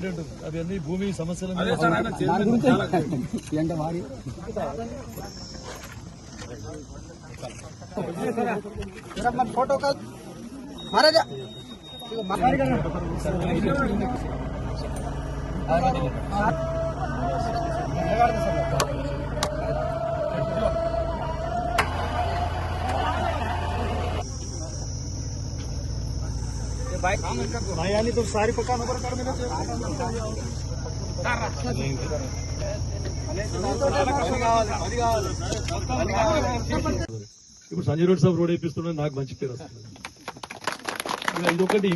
Important అవన్నీ భూమి సమస్యల फोटो का महाराजा भाई तो सारी पक्का नंबर कर मिले ఇప్పుడు సంజయ్ రోడ్ సాబ్ రోడ్ వేపిస్తున్నాడు, నాకు మంచి పేరు వస్తుంది. ఇదొకటి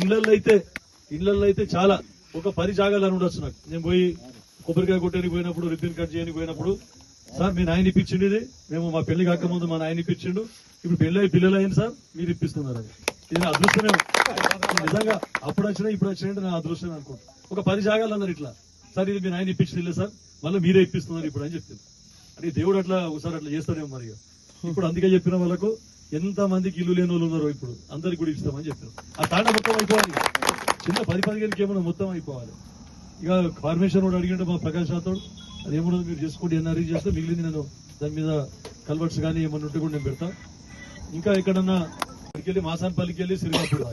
ఇళ్లలో అయితే చాలా ఒక 10 జాగాలు అని ఉండొచ్చు. నాకు నేను పోయి కొబ్బరికాయ కొట్టడానికి పోయినప్పుడు, రిబ్బన్ కట్ చేయడానికి పోయినప్పుడు, సార్ మీ నాయన ఇప్పించిండు, ఇది మేము మా పెళ్లి కాకముందు మా నాయన ఇప్పించిండు, ఇప్పుడు పిల్లలు అయింది సార్ మీరు ఇప్పిస్తున్నారు. అది ఇది నా అదృష్టమే నిజంగా. అప్పుడు వచ్చినా ఇప్పుడు వచ్చినట్టు నా అదృష్టమే అనుకుంటా. ఒక 10 జాగాలు అన్నారు ఇట్లా, సార్ ఇది మీ నాయన ఇప్పించలేదు సార్, మళ్ళీ మీరే ఇప్పిస్తున్నారు ఇప్పుడు అని చెప్తారు. అంటే దేవుడు అట్లా ఒకసారి అట్లా చేస్తారేమో మరి. ఇప్పుడు అందుకే చెప్పిన వాళ్ళకు ఎంత మందికి ఇల్లు లేని వాళ్ళు ఉన్నారో ఇప్పుడు అందరికి కూడా ఇస్తామని చెప్పారు. ఆ తాండ మొత్తం అయిపోవాలి, చిన్న 10-15 ఏమన్నా మొత్తం అయిపోవాలి. ఇక ఫార్మేషన్ కూడా అడిగింటే మా ప్రకాష్ రాథోడ్, అదేమన్నా మీరు చేసుకోండి, ఎన్ఆర్ఈ చేస్తే మిగిలింది నేను దాని మీద కల్వర్ట్స్ కానీ ఏమన్నా ఉంటే కూడా నేను పెడతా. ఇంకా ఎక్కడన్నా వెళ్ళి మాసాన్పల్లికి వెళ్ళి శ్రీకాకుళం,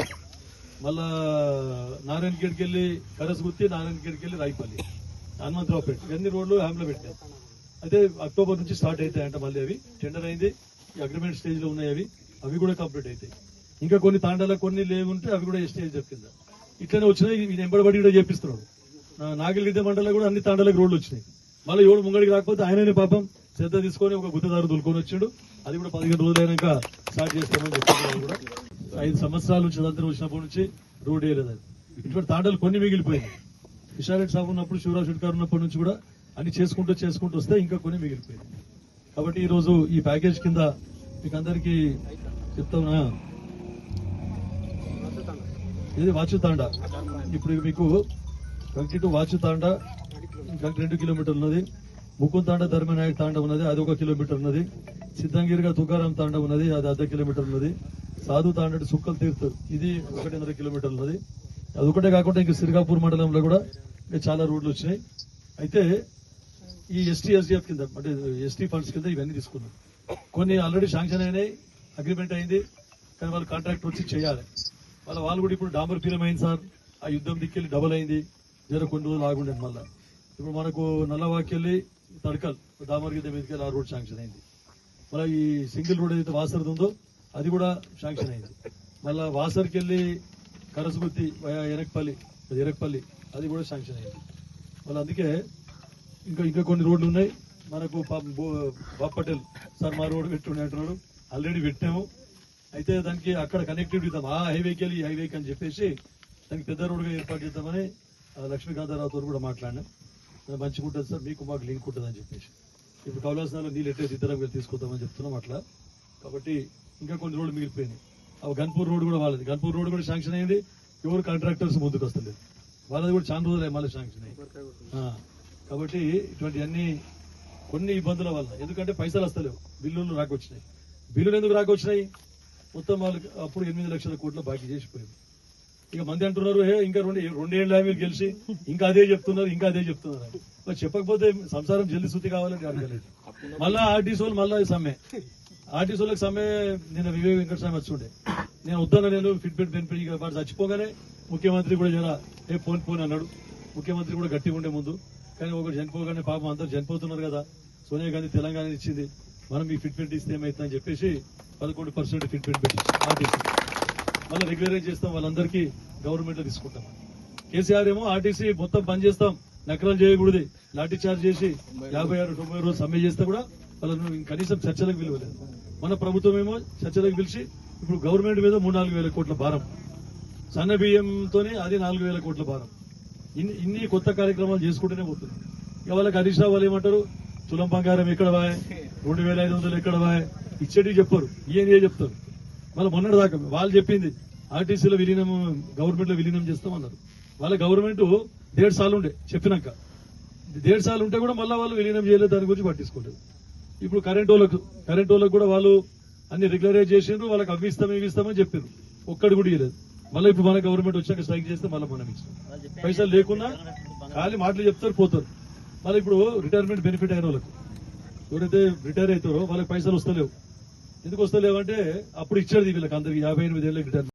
మళ్ళా నారాయణఖేడ్కి వెళ్ళి కరసగుత్తి, నారాయణఖేడ్కి వెళ్ళి రాయిపల్లి, హనుమంతరావుపేట, ఇవన్నీ రోడ్లు హ్యామ్లో పెట్టారు. అయితే అక్టోబర్ నుంచి స్టార్ట్ అవుతాయంట. మళ్ళీ అవి టెండర్ అయింది, అగ్రిమెంట్ స్టేజ్ లో ఉన్నాయి. అవి కూడా కంప్లీట్ అవుతాయి. ఇంకా కొన్ని తాండాలకు కొన్ని లేవుంటే అవి కూడా స్టేజ్ చెప్పిందా. ఇట్లనే వచ్చినాయి. ఈ నెంబర్ కూడా చేపిస్తున్నాడు. నాగిలిద్ద మండలం కూడా అన్ని తాండాలకు రోడ్లు వచ్చినాయి. మళ్ళీ ఎవడు ముంగడికి రాకపోతే ఆయననే పాపం శ్రద్ధ తీసుకొని ఒక గుత్తదారు దులుకొని వచ్చాడు. అది కూడా 15 రోజులైనాక స్టార్ట్ చేస్తామని చెప్తున్నారు. కూడా 5 సంవత్సరాల నుంచి అదంతా వచ్చినప్పటి నుంచి రోడ్ వేయలేదు. అది ఇటువంటి తాండాలు కొన్ని మిగిలిపోయినాయి. విశారెడ్డి సాబు ఉన్నప్పుడు, శివరాజ్ షుడ్కార్ ఉన్నప్పటి నుంచి కూడా అన్ని చేసుకుంటూ వస్తే ఇంకా కొన్ని మిగిలిపోయింది. కాబట్టి ఈ రోజు ఈ ప్యాకేజ్ కింద మీకు అందరికీ చెప్తానా, ఇది వాచుతాండా. ఇప్పుడు మీకు కంకి టు వాచుతాండా ఇంకా 2 కిలోమీటర్లు ఉన్నది. ముకుంతాండ ధర్మనాయక్ తాండ ఉన్నది, అది 1 కిలోమీటర్ ఉన్నది. సిద్ధంగిరిగా తుకారాం తాండ ఉన్నది, అది 1/2 కిలోమీటర్ ఉన్నది. సాధు తాండ సుక్కల్ తీర్థ్, ఇది 1.5 కిలోమీటర్లు ఉన్నది. అదొకటే కాకుండా ఇంకా సిరిగాపూర్ మండలంలో కూడా చాలా రోడ్లు వచ్చినాయి. అయితే ఈ ఎస్టీఎస్డిఎఫ్ కింద అంటే ఎస్టీ ఫండ్స్ కింద ఇవన్నీ తీసుకున్నాం. కొన్ని ఆల్రెడీ శాంక్షన్ అయినాయి, అగ్రిమెంట్ అయింది, కానీ వాళ్ళు కాంట్రాక్ట్ వచ్చి చేయాలి. వాళ్ళు కూడా ఇప్పుడు డాంబర్ ఫీలం అయింది సార్, ఆ యుద్ధం దిక్కెళ్ళి డబల్ అయింది, కొన్ని రోజులు ఆగుండేది. మళ్ళీ ఇప్పుడు మనకు నల్లవాకెళ్ళి తడకల్ డాంబర్ గిద్ద మీదకి ఆ రోడ్ శాంక్షన్ అయింది. మళ్ళీ ఈ సింగిల్ రోడ్ ఏదైతే వాసర్ది ఉందో అది కూడా శాంక్షన్ అయింది. మళ్ళీ వాసర్కి వెళ్ళి కరసగుత్తి ఎరక్పల్లి అది కూడా శాంక్షన్ అయింది. మళ్ళీ అందుకే ఇంకా కొన్ని రోడ్లు ఉన్నాయి. మనకు బాబ్ పటేల్ సార్ మా రోడ్ పెట్టుండే అంటున్నాడు, ఆల్రెడీ పెట్టాము. అయితే దానికి అక్కడ కనెక్టివిటీ ఇద్దాం, ఆ హైవేకి వెళ్ళి హైవేకి అని చెప్పేసి దానికి పెద్ద రోడ్గా ఏర్పాటు చేద్దామని లక్ష్మీకాంతారావుతో కూడా మాట్లాడినాం. మంచిగా ఉంటుంది సార్, మీకు మాకు లింక్ ఉంటుంది అని చెప్పేసి. ఇప్పుడు కౌలాసనాలో నీళ్ళు ఎట్టేసి ఇద్దరం వెళ్ళి తీసుకొద్దామని చెప్తున్నాం అట్లా. కాబట్టి ఇంకా కొన్ని రోడ్లు మిగిలిపోయినాయి. గన్పూర్ రోడ్ కూడా వాళ్ళది, గన్పూర్ రోడ్ కూడా శాంక్షన్ అయింది. ఎవరు కాంట్రాక్టర్స్ ముందుకు వస్తలేదు, వాళ్ళది కూడా చాలా రోజులు మళ్ళీ శాంక్షన్ అయ్యి. కాబట్టి ఇటువంటివన్నీ కొన్ని ఇబ్బందుల వల్ల, ఎందుకంటే పైసలు వస్తలేవు, బిల్లులు రాకొచ్చినాయి. బిల్లులు ఎందుకు రాకొచ్చినాయి? మొత్తం వాళ్ళకి అప్పుడు 8 లక్షల కోట్ల బాకీ చేసిపోయింది. ఇక మంది అంటున్నారు ఇంకా 2 ఏళ్ళ మీరు గెలిచి ఇంకా అదే చెప్తున్నారు. మరి చెప్పకపోతే సంసారం జల్ది శుద్ధి కావాలని అడగలేదు. మళ్ళా ఆర్టీసీలు మళ్ళా సమ్మె, ఆర్టీసీలకు సమ్మె. నిన్న వివేక్ వెంకటస్వామి వచ్చుండే, నేను వద్దన్నా, నేను ఫిట్మెంట్ బెనిఫిట్ వాడు చచ్చిపోగానే ముఖ్యమంత్రి కూడా జరా ఫోన్ అన్నాడు. ముఖ్యమంత్రి కూడా గట్టిగా ఉండే ముందు, కానీ ఒకటి చనిపోగానే పాపం అందరు చనిపోతున్నారు కదా, సోనియా గాంధీ తెలంగాణ ఇచ్చింది, మనం ఈ ఫిట్మెంట్ ఇస్తే ఏమైతుందని చెప్పేసి 11% ఫిట్మెంట్ పెట్టి ఆర్టీసీ మళ్ళీ రెగ్యులరైజ్ చేస్తాం, వాళ్ళందరికీ గవర్నమెంట్ లో తీసుకుంటాం. కేసీఆర్ ఏమో ఆర్టీసీ మొత్తం పని చేస్తాం, నకరాలు చేయకూడదు, లాఠీ చార్జ్ చేసి 56-90 రోజులు సమ్మె చేస్తే కూడా వాళ్ళను కనీసం చర్చలకు పిలవలేదు. మన ప్రభుత్వం ఏమో చర్చలకు పిలిచి ఇప్పుడు గవర్నమెంట్ మీద 3-4 వేల కోట్ల భారం, సన్న బియ్యంతోనే అది 4 వేల కోట్ల భారం. ఇన్ని కొత్త కార్యక్రమాలు చేసుకుంటూనే పోతుంది. ఇక వాళ్ళకి హరీష్ రావు వాళ్ళు ఏమంటారు, తులం బంగారం ఎక్కడ బాయ్, 2500 ఎక్కడ బాయ్, ఇచ్చేటివి చెప్పారు, ఈయన చెప్తారు. మళ్ళీ మొన్నటి దాకా వాళ్ళు చెప్పింది ఆర్టీసీలో విలీనం, గవర్నమెంట్ లో విలీనం చేస్తామన్నారు. వాళ్ళ గవర్నమెంట్ 1.5 సార్లు ఉండే చెప్పినాక, 1.5 సార్లు ఉంటే కూడా మళ్ళీ వాళ్ళు విలీనం చేయలేదు, దాని గురించి పట్టించుకోలేదు. ఇప్పుడు కరెంట్ వాళ్ళకు కూడా వాళ్ళు అన్ని రెగ్యులరైజ్ చేసిండ్రు, వాళ్ళకి అవి ఇస్తామని చెప్పారు, ఒక్కడి కూడా ఇవ్వలేదు. మళ్ళీ ఇప్పుడు మన గవర్నమెంట్ వచ్చాక స్ట్రైక్ చేస్తే మళ్ళీ మనం ఇచ్చాం. పైసలు లేకున్నా ఖాళీ మాటలు చెప్తారు పోతారు. మళ్ళీ ఇప్పుడు రిటైర్మెంట్ బెనిఫిట్ అయిన వాళ్ళకి ఎవరైతే రిటైర్ అవుతారో వాళ్ళకి పైసలు వస్తలేవు. ఎందుకు వస్తలేవు అంటే అప్పుడు ఇచ్చేది వీళ్ళకి అందరికి 58 ఏళ్ళకి రిటైర్మెంట్.